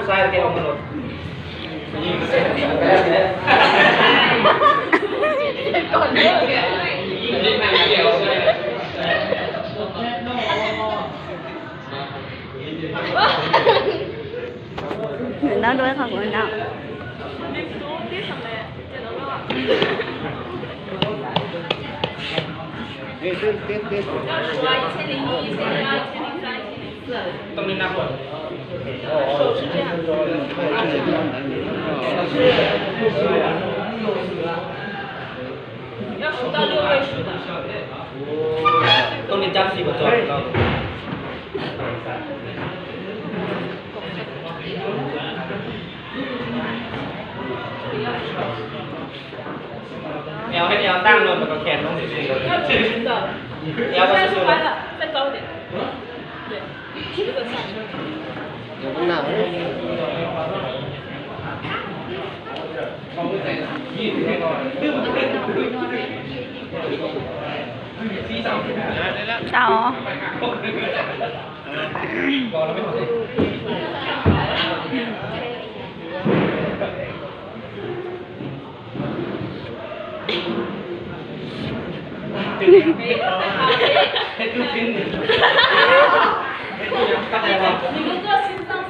ผู้ชายแกออกมาหมดก่อนเลิกngười nói đuối không người nàoต้องมีนับก่อน要数到6位数的ต้องมีจับ4 ตัวเราแอลให้แอลตั้งลงแล้วก็แขนลงเฉยๆ要直的แอลก็สู้ๆ再高点对这个上有个哪？sao hết lúc pin 你们做心脏